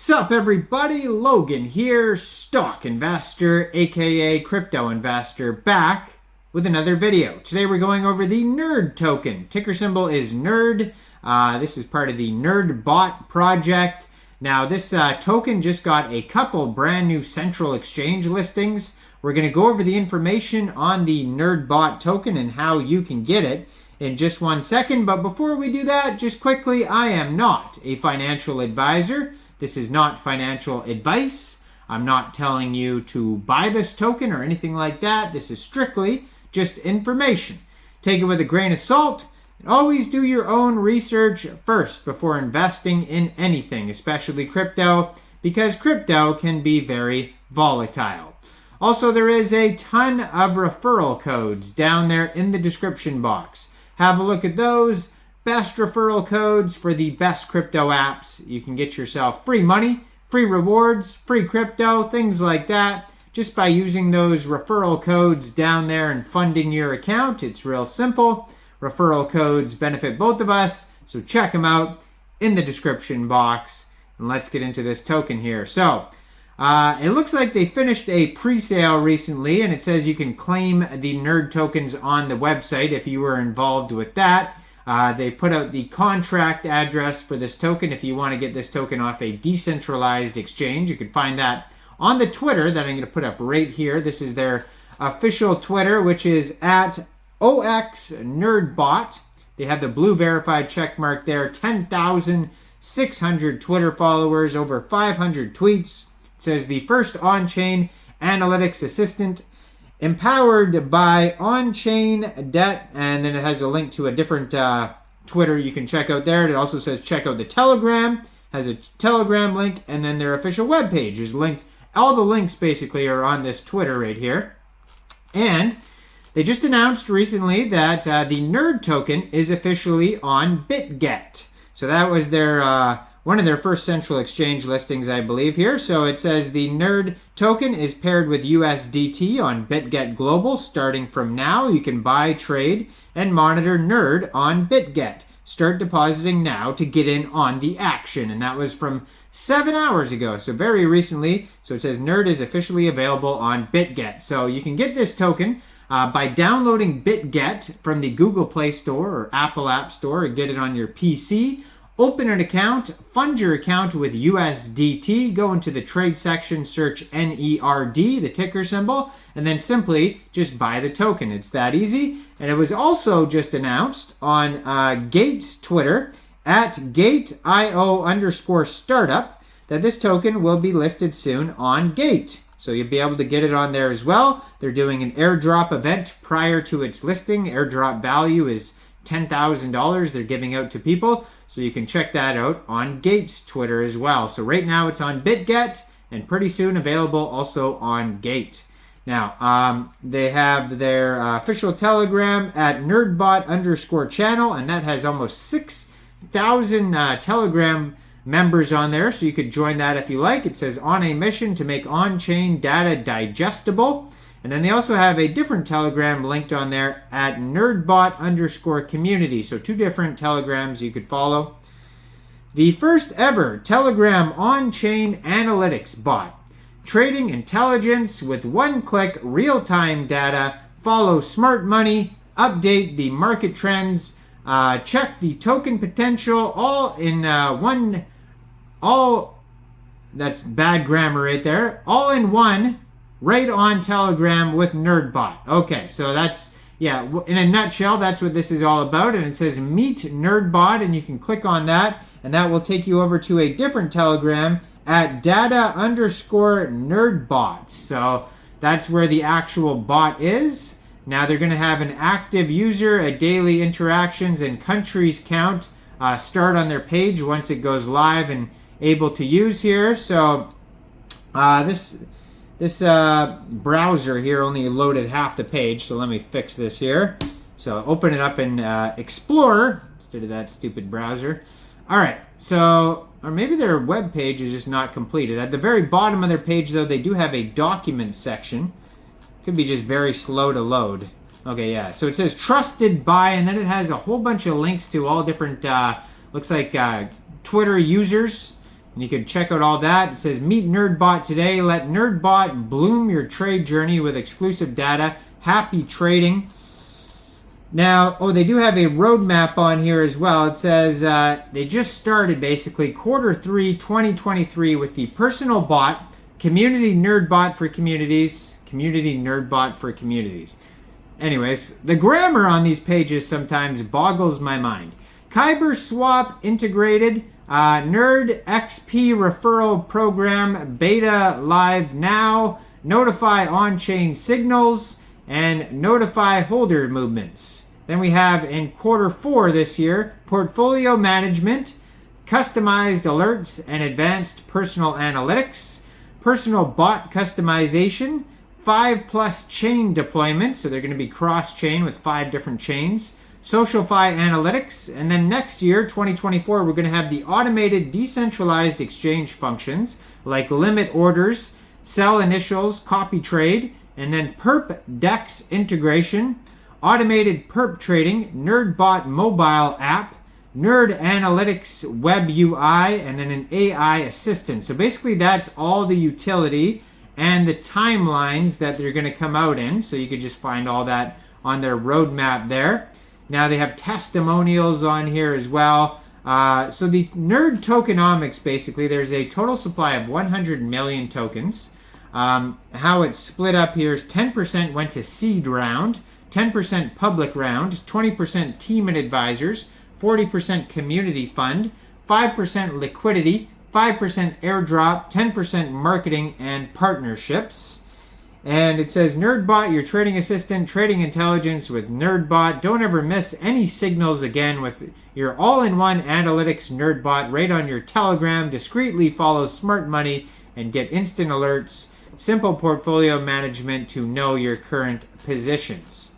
Sup everybody, Logan here, stock investor, aka crypto investor, back with another video. Today we're going over the Nerd token. Ticker symbol is Nerd. This is part of the Nerdbot project. Now this token just got a couple brand new central exchange listings. We're going to go over the information on the Nerdbot token and how you can get it in just 1 second. But before we do that, just quickly, I am not a financial advisor. This is not financial advice. I'm not telling you to buy this token or anything like that. This is strictly just information. Take it with a grain of salt. And always do your own research first before investing in anything, especially crypto, because crypto can be very volatile. Also, there is a ton of referral codes down there in the description box. Have a look at those. Best referral codes for the best crypto apps. You can get yourself free money, free rewards, free crypto, things like that, just by using those referral codes down there and funding your account. It's real simple. Referral codes benefit both of us, so check them out in the description box. And let's get into this token here. So it looks like they finished a pre-sale recently, and it says you can claim the Nerd tokens on the website if you were involved with that. They put out the contract address for this token. If you want to get this token off a decentralized exchange, you can find that on the Twitter that I'm going to put up right here. This is their official Twitter, which is at OX Nerdbot. They have the blue verified check mark there. 10,600 Twitter followers, over 500 tweets. It says the first on-chain analytics assistant empowered by on-chain debt, and then it has a link to a different Twitter you can check out there. It also says check out the Telegram, has a Telegram link, and then their official webpage is linked. All the links basically are on this Twitter right here. And they just announced recently that the Nerd token is officially on Bitget. So that was their one of their first central exchange listings, I believe, here. So it says the Nerd token is paired with USDT on Bitget Global. Starting from now, you can buy, trade, and monitor Nerd on Bitget. Start depositing now to get in on the action. And that was from 7 hours ago, so very recently. So it says Nerd is officially available on Bitget. So you can get this token by downloading Bitget from the Google Play Store or Apple App Store, or get it on your PC. Open an account, fund your account with USDT, go into the trade section, search NERD, the ticker symbol, and then simply just buy the token. It's that easy. And it was also just announced on Gate's Twitter, at GateIO_startup, that this token will be listed soon on Gate. So you'll be able to get it on there as well. They're doing an airdrop event prior to its listing. Airdrop value is $10,000 they're giving out to people. So you can check that out on Gate's Twitter as well. So right now it's on Bitget and pretty soon available also on Gate. Now, they have their official Telegram at Nerdbot_channel, and that has almost 6,000 Telegram members on there. So you could join that if you like. It says on a mission to make on-chain data digestible. And then they also have a different Telegram linked on there at Nerdbot_community. So 2 different Telegrams you could follow. The first ever Telegram on-chain analytics bot. Trading intelligence with one-click real-time data. Follow smart money. Update the market trends. Check the token potential. All in that's bad grammar right there. All in one. Right on Telegram with Nerdbot. Okay, so that's, yeah, in a nutshell, that's what this is all about. And it says Meet Nerdbot, and you can click on that, and that will take you over to a different Telegram at data_Nerdbot. So that's where the actual bot is. Now they're going to have an active user, a daily interactions, and countries count start on their page once it goes live and able to use here. So This browser here only loaded half the page, so let me fix this here. So open it up in Explorer instead of that stupid browser. All right, so, or maybe their web page is just not completed. At the very bottom of their page, though, they do have a document section. Could be just very slow to load. Okay, yeah, so it says trusted by, and then it has a whole bunch of links to all different, looks like Twitter users And you can check out all that. It says, meet Nerdbot today. Let Nerdbot bloom your trade journey with exclusive data. Happy trading. Now, they do have a roadmap on here as well. It says they just started basically Q3 2023 with the personal bot, community Nerdbot for communities, community Nerdbot for communities. Anyways, the grammar on these pages sometimes boggles my mind. Kyber Swap integrated, Nerd XP referral program, beta live now, notify on-chain signals, and notify holder movements. Then we have in Q4 this year, portfolio management, customized alerts and advanced personal analytics, personal bot customization, 5+ chain deployment, so they're going to be cross-chain with 5 different chains, SocialFi analytics, and then next year, 2024, we're going to have the automated decentralized exchange functions like limit orders, sell initials, copy trade, and then perp DEX integration, automated perp trading, Nerdbot mobile app, Nerd Analytics web UI, and then an AI assistant. So basically that's all the utility and the timelines that they're going to come out in. So you could just find all that on their roadmap there. Now they have testimonials on here as well. So the Nerd tokenomics, basically, there's a total supply of 100 million tokens. How it's split up here is 10% went to seed round, 10% public round, 20% team and advisors, 40% community fund, 5% liquidity, 5% airdrop, 10% marketing and partnerships. And it says, Nerdbot, your trading assistant, trading intelligence with Nerdbot. Don't ever miss any signals again with your all-in-one analytics Nerdbot right on your Telegram. Discreetly follow smart money and get instant alerts. Simple portfolio management to know your current positions.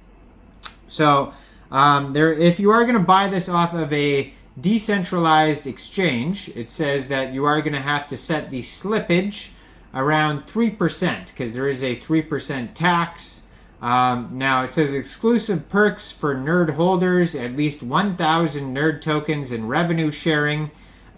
So if you are going to buy this off of a decentralized exchange, it says that you are going to have to set the slippage around 3% because there is a 3% tax. Now it says exclusive perks for nerd holders, at least 1,000 nerd tokens and revenue sharing,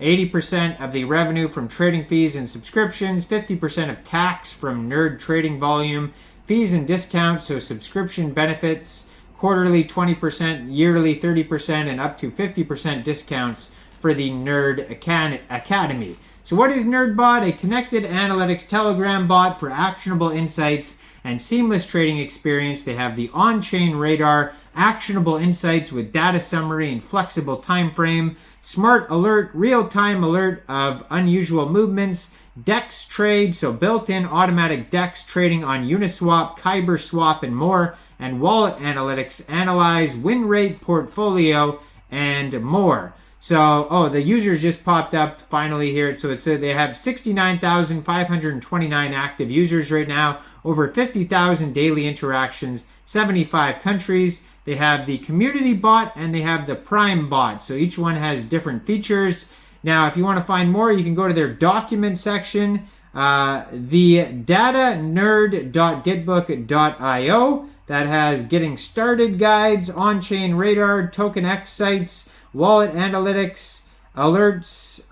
80% of the revenue from trading fees and subscriptions, 50% of tax from nerd trading volume, fees and discounts, so subscription benefits, quarterly 20%, yearly 30%, and up to 50% discounts for the Nerd Academy. So what is Nerdbot? A connected analytics Telegram bot for actionable insights and seamless trading experience. They have the on-chain radar, actionable insights with data summary and flexible time frame, smart alert, real-time alert of unusual movements, DEX trade, so built-in automatic DEX trading on Uniswap, Kyber Swap, and more, and wallet analytics, analyze win rate, portfolio, and more. So, the users just popped up finally here. So it said they have 69,529 active users right now, over 50,000 daily interactions, 75 countries. They have the community bot and they have the prime bot. So each one has different features. Now, if you want to find more, you can go to their document section, the datanerd.gitbook.io that has getting started guides, on-chain radar, TokenX sites, wallet analytics, alerts,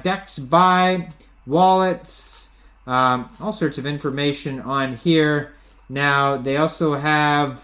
DEX buy, wallets, all sorts of information on here. Now, they also have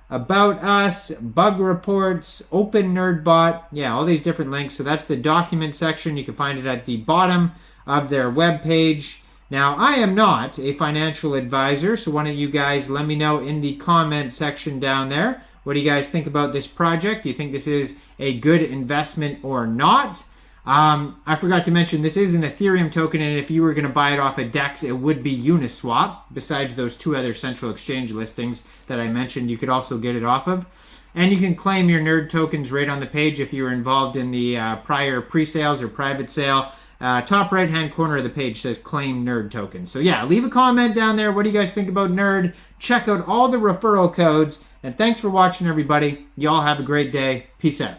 about us, bug reports, open Nerdbot, all these different links. So that's the document section. You can find it at the bottom of their webpage. Now, I am not a financial advisor, so why don't you guys let me know in the comment section down there. What do you guys think about this project? Do you think this is a good investment or not? I forgot to mention this is an Ethereum token, and if you were going to buy it off of DEX, it would be Uniswap. Besides those 2 other central exchange listings that I mentioned, you could also get it off of. And you can claim your nerd tokens right on the page if you were involved in the prior pre-sales or private sale. Top right-hand corner of the page says claim nerd tokens. So leave a comment down there. What do you guys think about Nerd? Check out all the referral codes. And thanks for watching, everybody. Y'all have a great day. Peace out.